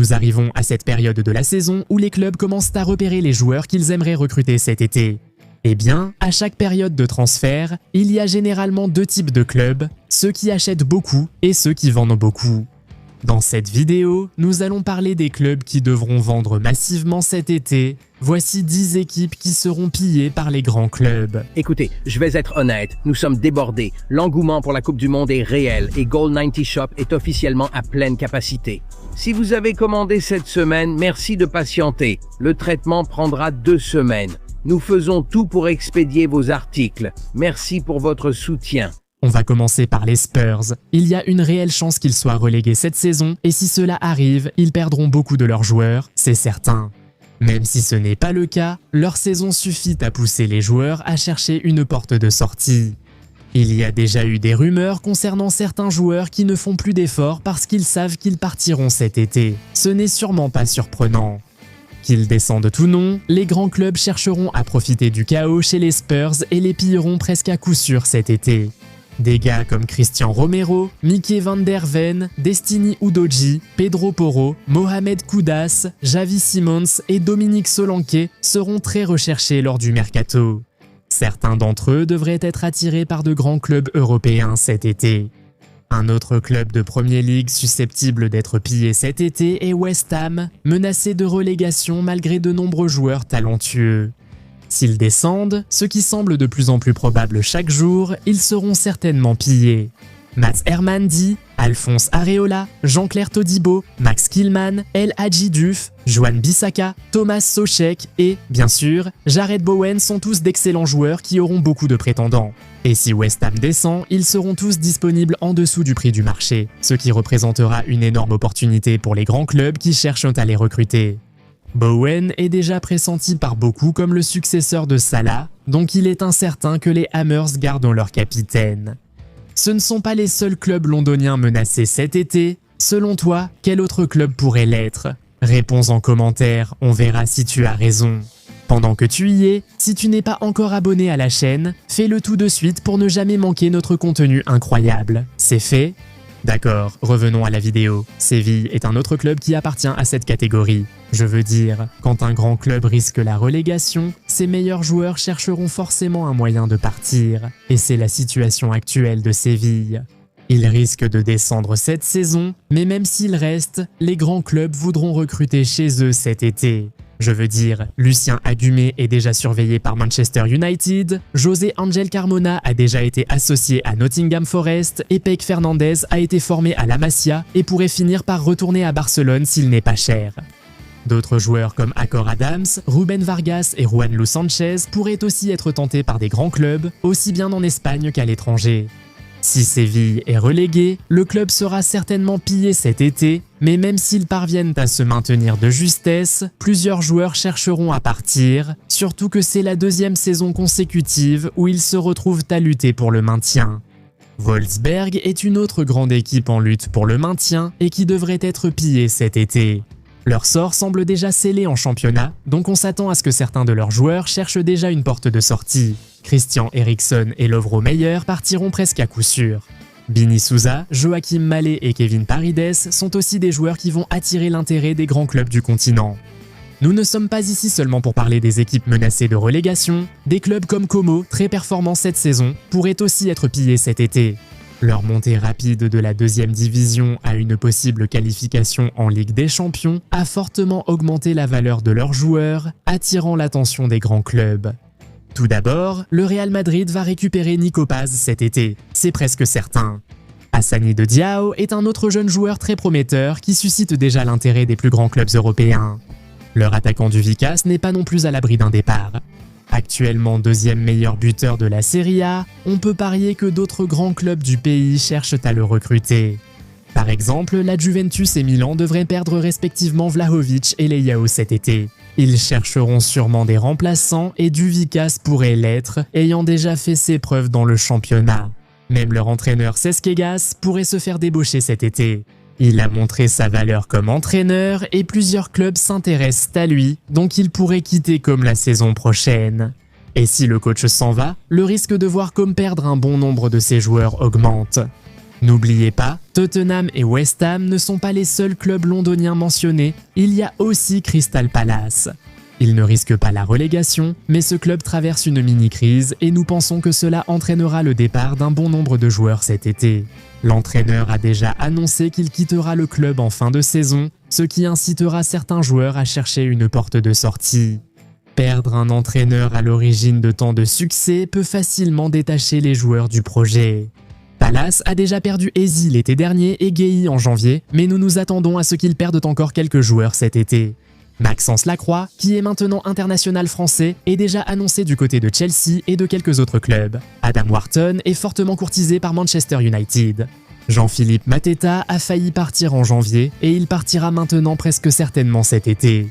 Nous arrivons à cette période de la saison où les clubs commencent à repérer les joueurs qu'ils aimeraient recruter cet été. Eh bien, à chaque période de transfert, il y a généralement deux types de clubs, ceux qui achètent beaucoup et ceux qui vendent beaucoup. Dans cette vidéo, nous allons parler des clubs qui devront vendre massivement cet été. Voici 10 équipes qui seront pillées par les grands clubs. Écoutez, je vais être honnête, nous sommes débordés. L'engouement pour la Coupe du Monde est réel et Goal90 Shop est officiellement à pleine capacité. Si vous avez commandé cette semaine, merci de patienter. Le traitement prendra 2 semaines. Nous faisons tout pour expédier vos articles. Merci pour votre soutien. On va commencer par les Spurs. Il y a une réelle chance qu'ils soient relégués cette saison et si cela arrive, ils perdront beaucoup de leurs joueurs, c'est certain. Même si ce n'est pas le cas, leur saison suffit à pousser les joueurs à chercher une porte de sortie. Il y a déjà eu des rumeurs concernant certains joueurs qui ne font plus d'efforts parce qu'ils savent qu'ils partiront cet été. Ce n'est sûrement pas surprenant. Qu'ils descendent ou non, les grands clubs chercheront à profiter du chaos chez les Spurs et les pilleront presque à coup sûr cet été. Des gars comme Cristian Romero, Mickey van der Ven, Destiny Udogie, Pedro Porro, Mohamed Kudus, Javi Simons et Dominique Solanke seront très recherchés lors du mercato. Certains d'entre eux devraient être attirés par de grands clubs européens cet été. Un autre club de Premier League susceptible d'être pillé cet été est West Ham, menacé de relégation malgré de nombreux joueurs talentueux. S'ils descendent, ce qui semble de plus en plus probable chaque jour, ils seront certainement pillés. Mats Hermandy, Alphonse Areola, Jean-Claire Todibo, Max Killman, El Hadji Diouf, Joan Bissaka, Thomas Soucek et, bien sûr, Jared Bowen sont tous d'excellents joueurs qui auront beaucoup de prétendants. Et si West Ham descend, ils seront tous disponibles en dessous du prix du marché, ce qui représentera une énorme opportunité pour les grands clubs qui cherchent à les recruter. Bowen est déjà pressenti par beaucoup comme le successeur de Salah, donc il est incertain que les Hammers gardent leur capitaine. Ce ne sont pas les seuls clubs londoniens menacés cet été. Selon toi, quel autre club pourrait l'être? Réponds en commentaire, on verra si tu as raison. Pendant que tu y es, si tu n'es pas encore abonné à la chaîne, fais-le tout de suite pour ne jamais manquer notre contenu incroyable. C'est fait? D'accord, revenons à la vidéo. Séville est un autre club qui appartient à cette catégorie. Je veux dire, quand un grand club risque la relégation, ses meilleurs joueurs chercheront forcément un moyen de partir. Et c'est la situation actuelle de Séville. Ils risquent de descendre cette saison, mais même s'ils restent, les grands clubs voudront recruter chez eux cet été. Je veux dire, Lucien Agumé est déjà surveillé par Manchester United, José Ángel Carmona a déjà été associé à Nottingham Forest et Peck Fernandez a été formé à la Masia et pourrait finir par retourner à Barcelone s'il n'est pas cher. D'autres joueurs comme Akor Adams, Ruben Vargas et Juan Lu Sanchez pourraient aussi être tentés par des grands clubs, aussi bien en Espagne qu'à l'étranger. Si Séville est relégué, le club sera certainement pillé cet été, mais même s'ils parviennent à se maintenir de justesse, plusieurs joueurs chercheront à partir, surtout que c'est la 2e saison consécutive où ils se retrouvent à lutter pour le maintien. Wolfsberg est une autre grande équipe en lutte pour le maintien et qui devrait être pillée cet été. Leur sort semble déjà scellé en championnat, donc on s'attend à ce que certains de leurs joueurs cherchent déjà une porte de sortie. Christian Eriksen et Lovro Meyer partiront presque à coup sûr. Bini Souza, Joachim Mallet et Kevin Paredes sont aussi des joueurs qui vont attirer l'intérêt des grands clubs du continent. Nous ne sommes pas ici seulement pour parler des équipes menacées de relégation, des clubs comme Como, très performants cette saison, pourraient aussi être pillés cet été. Leur montée rapide de la 2e division à une possible qualification en Ligue des Champions a fortement augmenté la valeur de leurs joueurs, attirant l'attention des grands clubs. Tout d'abord, le Real Madrid va récupérer Nico Paz cet été, c'est presque certain. Hassani de Diao est un autre jeune joueur très prometteur qui suscite déjà l'intérêt des plus grands clubs européens. Leur attaquant du Vicas n'est pas non plus à l'abri d'un départ. Actuellement 2e meilleur buteur de la Serie A, on peut parier que d'autres grands clubs du pays cherchent à le recruter. Par exemple, la Juventus et Milan devraient perdre respectivement Vlahovic et Leao cet été. Ils chercheront sûrement des remplaçants et Duvicas pourrait l'être, ayant déjà fait ses preuves dans le championnat. Même leur entraîneur Cesquegas pourrait se faire débaucher cet été. Il a montré sa valeur comme entraîneur et plusieurs clubs s'intéressent à lui, donc il pourrait quitter comme la saison prochaine. Et si le coach s'en va, le risque de voir comme perdre un bon nombre de ses joueurs augmente. N'oubliez pas, Tottenham et West Ham ne sont pas les seuls clubs londoniens mentionnés, il y a aussi Crystal Palace. Il ne risque pas la relégation, mais ce club traverse une mini-crise et nous pensons que cela entraînera le départ d'un bon nombre de joueurs cet été. L'entraîneur a déjà annoncé qu'il quittera le club en fin de saison, ce qui incitera certains joueurs à chercher une porte de sortie. Perdre un entraîneur à l'origine de tant de succès peut facilement détacher les joueurs du projet. Palace a déjà perdu Ezi l'été dernier et Guéhi en janvier, mais nous nous attendons à ce qu'ils perdent encore quelques joueurs cet été. Maxence Lacroix, qui est maintenant international français, est déjà annoncé du côté de Chelsea et de quelques autres clubs. Adam Wharton est fortement courtisé par Manchester United. Jean-Philippe Mateta a failli partir en janvier et il partira maintenant presque certainement cet été.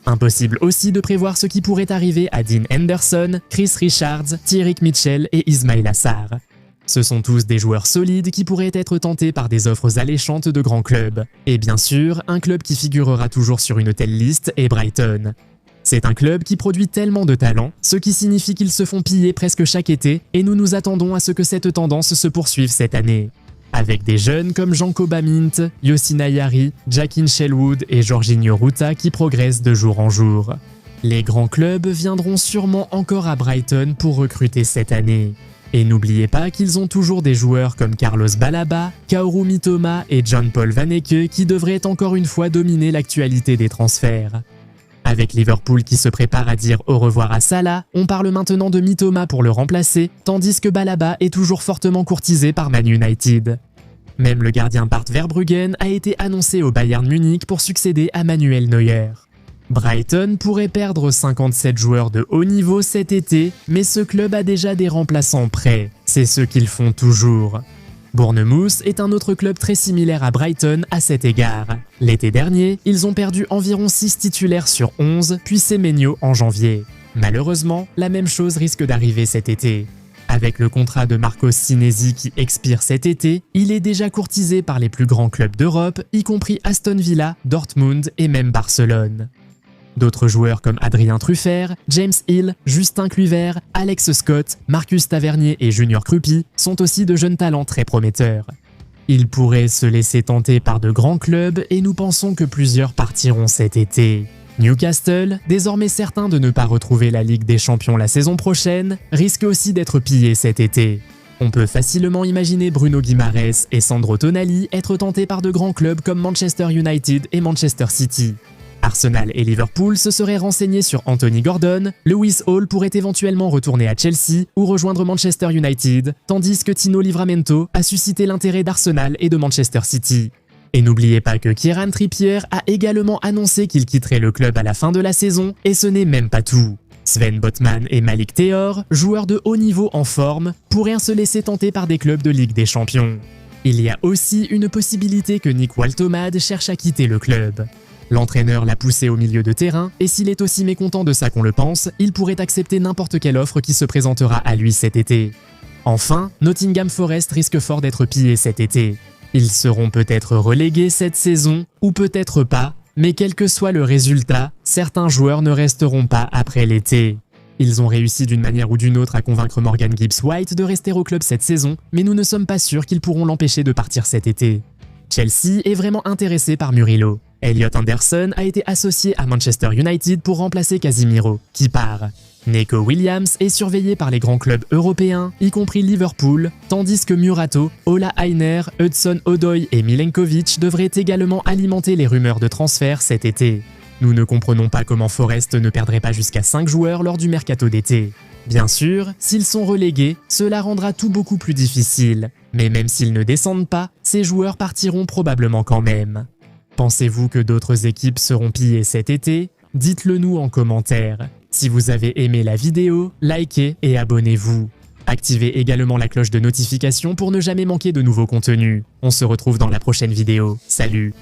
Impossible aussi de prévoir ce qui pourrait arriver à Dean Henderson, Chris Richards, Tyrick Mitchell et Ismail Assar. Ce sont tous des joueurs solides qui pourraient être tentés par des offres alléchantes de grands clubs. Et bien sûr, un club qui figurera toujours sur une telle liste est Brighton. C'est un club qui produit tellement de talent, ce qui signifie qu'ils se font piller presque chaque été, et nous nous attendons à ce que cette tendance se poursuive cette année. Avec des jeunes comme Jean-Coba Mint, Yossina Yari, Jackin Shelwood et Jorginho Ruta qui progressent de jour en jour. Les grands clubs viendront sûrement encore à Brighton pour recruter cette année. Et n'oubliez pas qu'ils ont toujours des joueurs comme Carlos Balaba, Kaoru Mitoma et John-Paul Vaneke qui devraient encore une fois dominer l'actualité des transferts. Avec Liverpool qui se prépare à dire au revoir à Salah, on parle maintenant de Mitoma pour le remplacer, tandis que Balaba est toujours fortement courtisé par Man United. Même le gardien Bart Verbruggen a été annoncé au Bayern Munich pour succéder à Manuel Neuer. Brighton pourrait perdre 57 joueurs de haut niveau cet été, mais ce club a déjà des remplaçants prêts, c'est ce qu'ils font toujours. Bournemouth est un autre club très similaire à Brighton à cet égard. L'été dernier, ils ont perdu environ 6 titulaires sur 11, puis Semenyo en janvier. Malheureusement, la même chose risque d'arriver cet été. Avec le contrat de Marcos Sinesi qui expire cet été, il est déjà courtisé par les plus grands clubs d'Europe, y compris Aston Villa, Dortmund et même Barcelone. D'autres joueurs comme Adrien Truffert, James Hill, Justin Kluivert, Alex Scott, Marcus Tavernier et Junior Krupi sont aussi de jeunes talents très prometteurs. Ils pourraient se laisser tenter par de grands clubs et nous pensons que plusieurs partiront cet été. Newcastle, désormais certain de ne pas retrouver la Ligue des Champions la saison prochaine, risque aussi d'être pillé cet été. On peut facilement imaginer Bruno Guimaraes et Sandro Tonali être tentés par de grands clubs comme Manchester United et Manchester City. Arsenal et Liverpool se seraient renseignés sur Anthony Gordon, Lewis Hall pourrait éventuellement retourner à Chelsea ou rejoindre Manchester United, tandis que Tino Livramento a suscité l'intérêt d'Arsenal et de Manchester City. Et n'oubliez pas que Kieran Trippier a également annoncé qu'il quitterait le club à la fin de la saison, et ce n'est même pas tout. Sven Botman et Malik Théor, joueurs de haut niveau en forme, pourraient se laisser tenter par des clubs de Ligue des Champions. Il y a aussi une possibilité que Nick Waltomad cherche à quitter le club. L'entraîneur l'a poussé au milieu de terrain, et s'il est aussi mécontent de ça qu'on le pense, il pourrait accepter n'importe quelle offre qui se présentera à lui cet été. Enfin, Nottingham Forest risque fort d'être pillé cet été. Ils seront peut-être relégués cette saison, ou peut-être pas, mais quel que soit le résultat, certains joueurs ne resteront pas après l'été. Ils ont réussi d'une manière ou d'une autre à convaincre Morgan Gibbs-White de rester au club cette saison, mais nous ne sommes pas sûrs qu'ils pourront l'empêcher de partir cet été. Chelsea est vraiment intéressé par Murillo. Elliot Anderson a été associé à Manchester United pour remplacer Casemiro, qui part. Neco Williams est surveillé par les grands clubs européens, y compris Liverpool, tandis que Murato, Ola Aina, Hudson-Odoi et Milenkovic devraient également alimenter les rumeurs de transfert cet été. Nous ne comprenons pas comment Forest ne perdrait pas jusqu'à 5 joueurs lors du mercato d'été. Bien sûr, s'ils sont relégués, cela rendra tout beaucoup plus difficile. Mais même s'ils ne descendent pas, ces joueurs partiront probablement quand même. Pensez-vous que d'autres équipes seront pillées cet été? Dites-le nous en commentaire. Si vous avez aimé la vidéo, likez et abonnez-vous. Activez également la cloche de notification pour ne jamais manquer de nouveaux contenus. On se retrouve dans la prochaine vidéo. Salut!